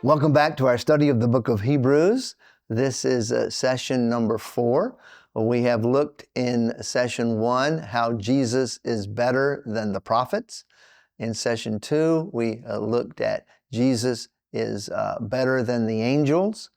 Welcome back to our study of the book of Hebrews. This is session number 4. We have looked in session 1 how Jesus is better than the prophets. In session 2, we looked at Jesus is better than the angels.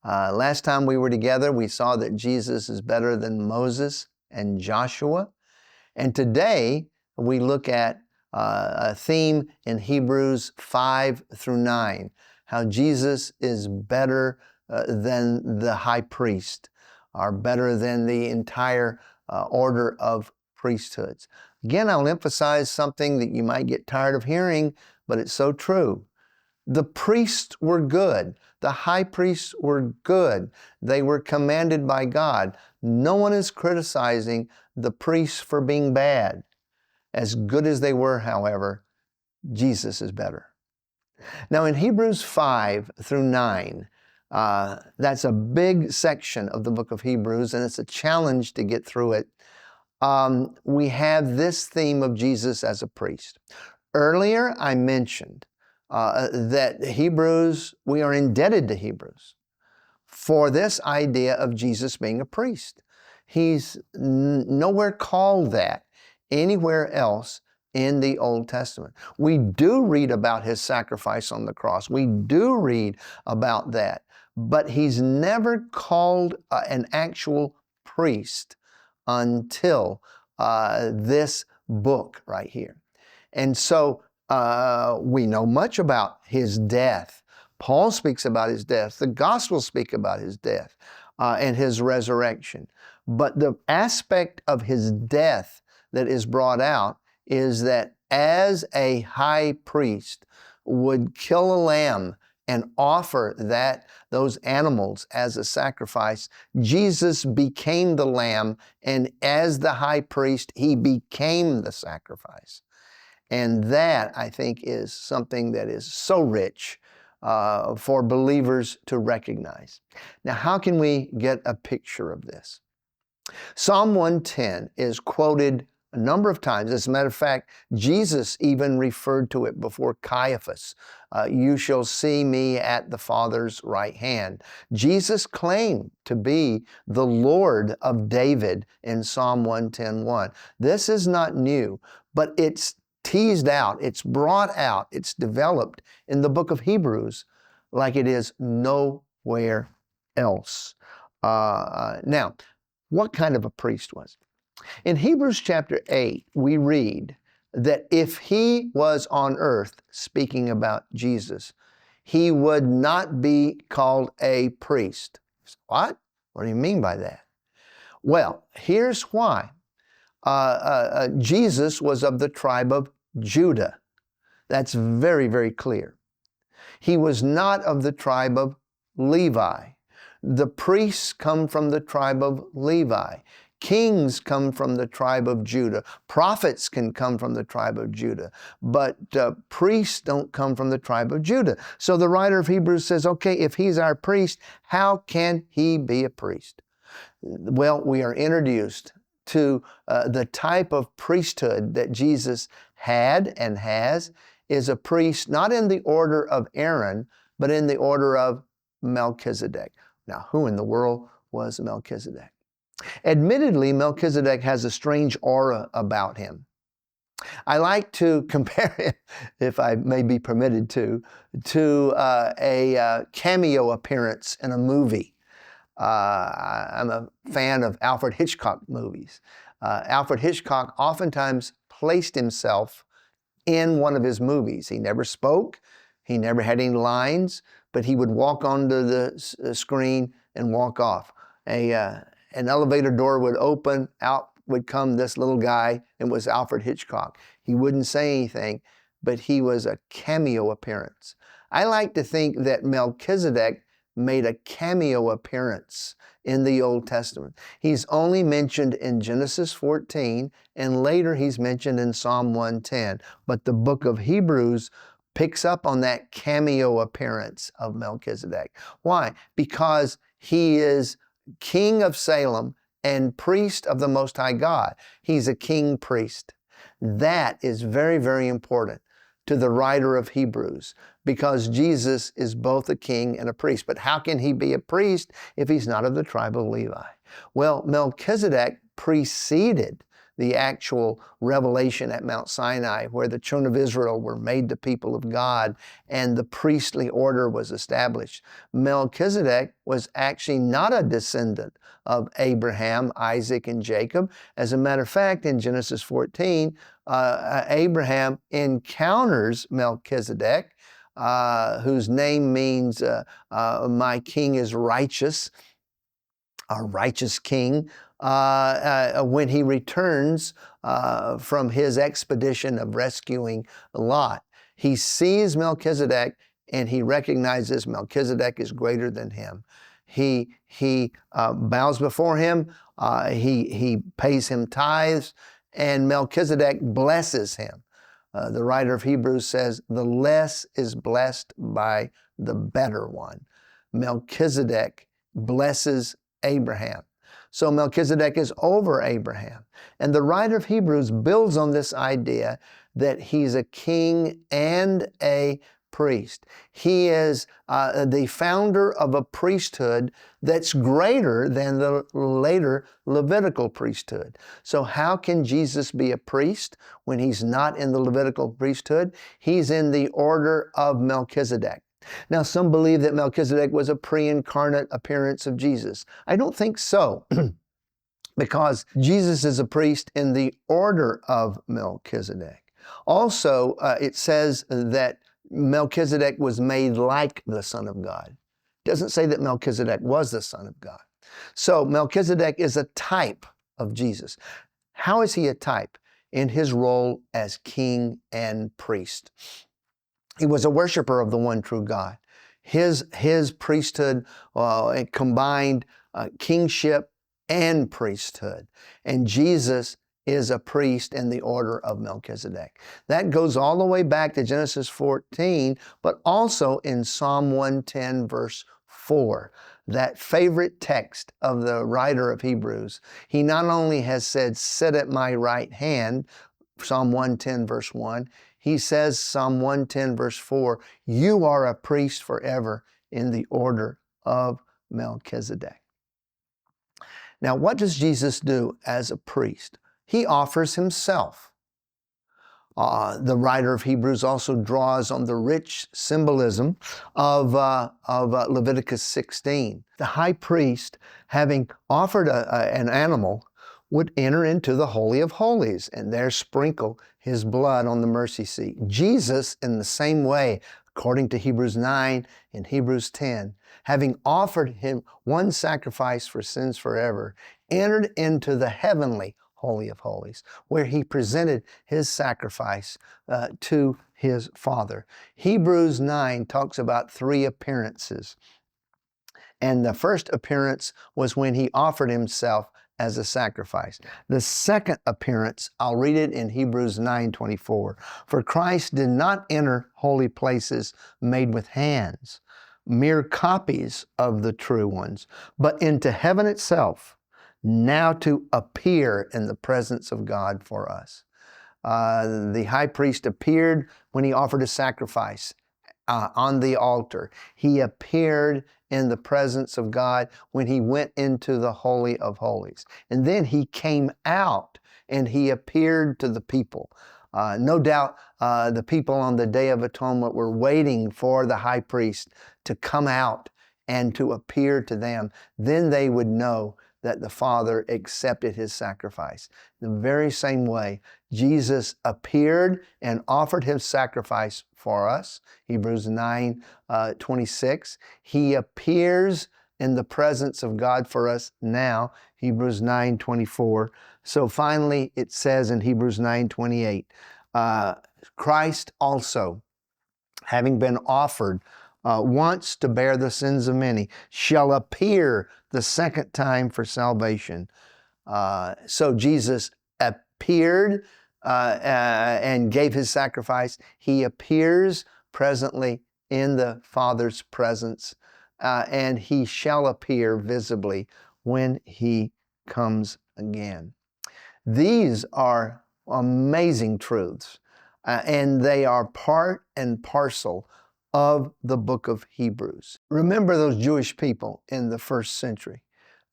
Last time we were together, we saw that Jesus is better than Moses and Joshua. And today, we look at a theme in Hebrews 5 through 9. How Jesus is better than the high priest, or better than the entire order of priesthoods. Again, I'll emphasize something that you might get tired of hearing, but it's so true. The priests were good. The high priests were good. They were commanded by God. No one is criticizing the priests for being bad. As good as they were, however, Jesus is better. Now in Hebrews 5 through 9, that's a big section of the book of Hebrews, and it's a challenge to get through it. We have this theme of Jesus as a priest. Earlier, I mentioned that Hebrews, we are indebted to Hebrews for this idea of Jesus being a priest. He's nowhere called that anywhere else in the Old Testament. We do read about his sacrifice on the cross. We do read about that. But he's never called an actual priest until this book right here. And so we know much about his death. Paul speaks about his death. The Gospels speak about his death and his resurrection. But the aspect of his death that is brought out is that as a high priest would kill a lamb and offer those animals as a sacrifice, Jesus became the lamb, and as the high priest, he became the sacrifice. And that, I think, is something that is so rich for believers to recognize. Now, how can we get a picture of this? Psalm 110 is quoted a number of times. As a matter of fact, Jesus even referred to it before Caiaphas. You shall see me at the Father's right hand. Jesus claimed to be the Lord of David in Psalm 110:1. This is not new, but it's teased out, it's brought out, it's developed in the book of Hebrews like it is nowhere else. Now, what kind of a priest was he? In Hebrews chapter 8, we read that if he was on earth, speaking about Jesus, he would not be called a priest. What? What do you mean by that? Well, here's why. Jesus was of the tribe of Judah. That's very, very clear. He was not of the tribe of Levi. The priests come from the tribe of Levi. Kings come from the tribe of Judah. Prophets can come from the tribe of Judah. But priests don't come from the tribe of Judah. So the writer of Hebrews says, okay, if he's our priest, how can he be a priest? Well, we are introduced to the type of priesthood that Jesus had and has, is a priest not in the order of Aaron, but in the order of Melchizedek. Now, who in the world was Melchizedek? Admittedly, Melchizedek has a strange aura about him. I like to compare him, if I may be permitted to a cameo appearance in a movie. I'm a fan of Alfred Hitchcock movies. Alfred Hitchcock oftentimes placed himself in one of his movies. He never spoke, he never had any lines, but he would walk onto the screen and walk off. An elevator door would open, out would come this little guy, and it was Alfred Hitchcock. He wouldn't say anything, but he was a cameo appearance. I like to think that Melchizedek made a cameo appearance in the Old Testament. He's only mentioned in Genesis 14, and later he's mentioned in Psalm 110. But the book of Hebrews picks up on that cameo appearance of Melchizedek. Why? Because he is king of Salem and priest of the Most High God. He's a king priest. That is very, very important to the writer of Hebrews, because Jesus is both a king and a priest. But how can he be a priest if he's not of the tribe of Levi? Well, Melchizedek preceded the actual revelation at Mount Sinai, where the children of Israel were made the people of God and the priestly order was established. Melchizedek was actually not a descendant of Abraham, Isaac, and Jacob. As a matter of fact, in Genesis 14, Abraham encounters Melchizedek, whose name means my king is righteous, a righteous king, when he returns from his expedition of rescuing Lot. He sees Melchizedek and he recognizes Melchizedek is greater than him. He bows before him, he pays him tithes, and Melchizedek blesses him. The writer of Hebrews says, the less is blessed by the better one. Melchizedek blesses Abraham. So Melchizedek is over Abraham. And the writer of Hebrews builds on this idea that he's a king and a priest. He is the founder of a priesthood that's greater than the later Levitical priesthood. So how can Jesus be a priest when he's not in the Levitical priesthood? He's in the order of Melchizedek. Now, some believe that Melchizedek was a pre-incarnate appearance of Jesus. I don't think so, because Jesus is a priest in the order of Melchizedek. Also, it says that Melchizedek was made like the Son of God. It doesn't say that Melchizedek was the Son of God. So Melchizedek is a type of Jesus. How is he a type? In his role as king and priest. He was a worshiper of the one true God. His priesthood combined kingship and priesthood. And Jesus is a priest in the order of Melchizedek. That goes all the way back to Genesis 14, but also in Psalm 110, verse 4. That favorite text of the writer of Hebrews. He not only has said, sit at my right hand, Psalm 110, verse 1, he says, Psalm 110, verse 4, you are a priest forever in the order of Melchizedek. Now, what does Jesus do as a priest? He offers himself. The writer of Hebrews also draws on the rich symbolism of Leviticus 16. The high priest, having offered an animal, would enter into the Holy of Holies and there sprinkle his blood on the mercy seat. Jesus, in the same way, according to Hebrews 9 and Hebrews 10, having offered him one sacrifice for sins forever, entered into the heavenly Holy of Holies, where he presented his sacrifice to his Father. Hebrews 9 talks about 3 appearances. And the first appearance was when he offered himself as a sacrifice. The second appearance, I'll read it in Hebrews 9:24. For Christ did not enter holy places made with hands, mere copies of the true ones, but into heaven itself, now to appear in the presence of God for us. The high priest appeared when he offered a sacrifice on the altar. He appeared in the presence of God when he went into the Holy of Holies. And then he came out and he appeared to the people. No doubt the people on the Day of Atonement were waiting for the high priest to come out and to appear to them. Then they would know that the Father accepted his sacrifice. The very same way, Jesus appeared and offered his sacrifice for us. Hebrews 9:26. He appears in the presence of God for us now. Hebrews 9:24. So finally, it says in Hebrews 9:28, Christ also, having been offered once to bear the sins of many, shall appear the second time for salvation. So Jesus appeared and gave his sacrifice. He appears presently in the Father's presence, and he shall appear visibly when he comes again. These are amazing truths, and they are part and parcel of the book of Hebrews. Remember those Jewish people in the first century.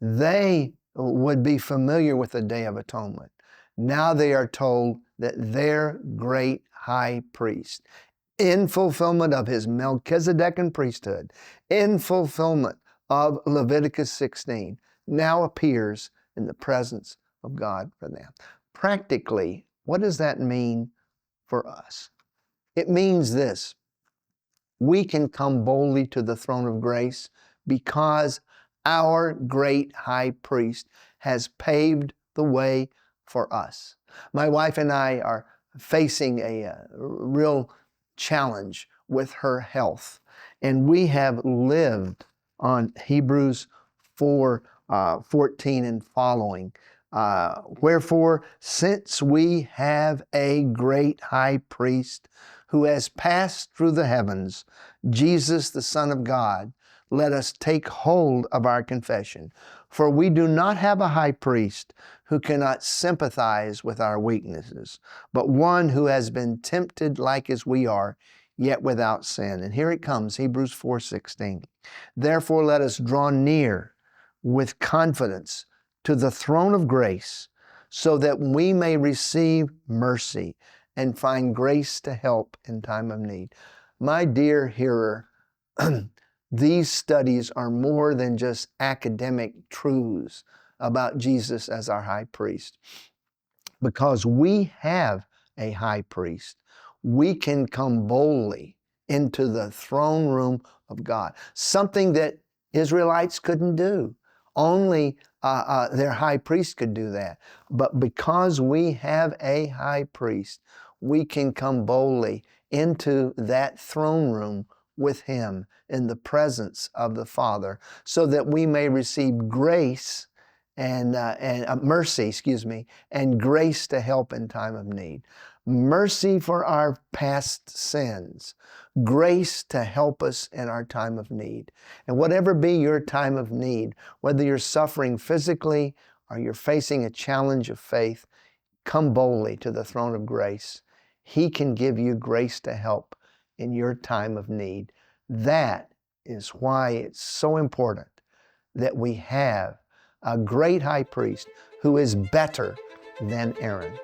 They would be familiar with the Day of Atonement. Now they are told that their great high priest, in fulfillment of his Melchizedekan priesthood, in fulfillment of Leviticus 16, now appears in the presence of God for them. Practically, what does that mean for us? It means this: we can come boldly to the throne of grace because our great high priest has paved the way for us. My wife and I are facing a real challenge with her health, and we have lived on Hebrews 4:14 and following. Wherefore, since we have a great high priest who has passed through the heavens, Jesus, the Son of God, let us take hold of our confession. For we do not have a high priest who cannot sympathize with our weaknesses, but one who has been tempted like as we are, yet without sin. And here it comes, Hebrews 4:16. Therefore let us draw near with confidence to the throne of grace, so that we may receive mercy and find grace to help in time of need. My dear hearer, these studies are more than just academic truths about Jesus as our high priest. Because we have a high priest, we can come boldly into the throne room of God, something that Israelites couldn't do. Only their high priest could do that. But because we have a high priest, we can come boldly into that throne room with him in the presence of the Father, so that we may receive grace and mercy, and grace to help in time of need. Mercy for our past sins, grace to help us in our time of need. And whatever be your time of need, whether you're suffering physically or you're facing a challenge of faith, come boldly to the throne of grace. He can give you grace to help in your time of need. That is why it's so important that we have a great high priest who is better than Aaron.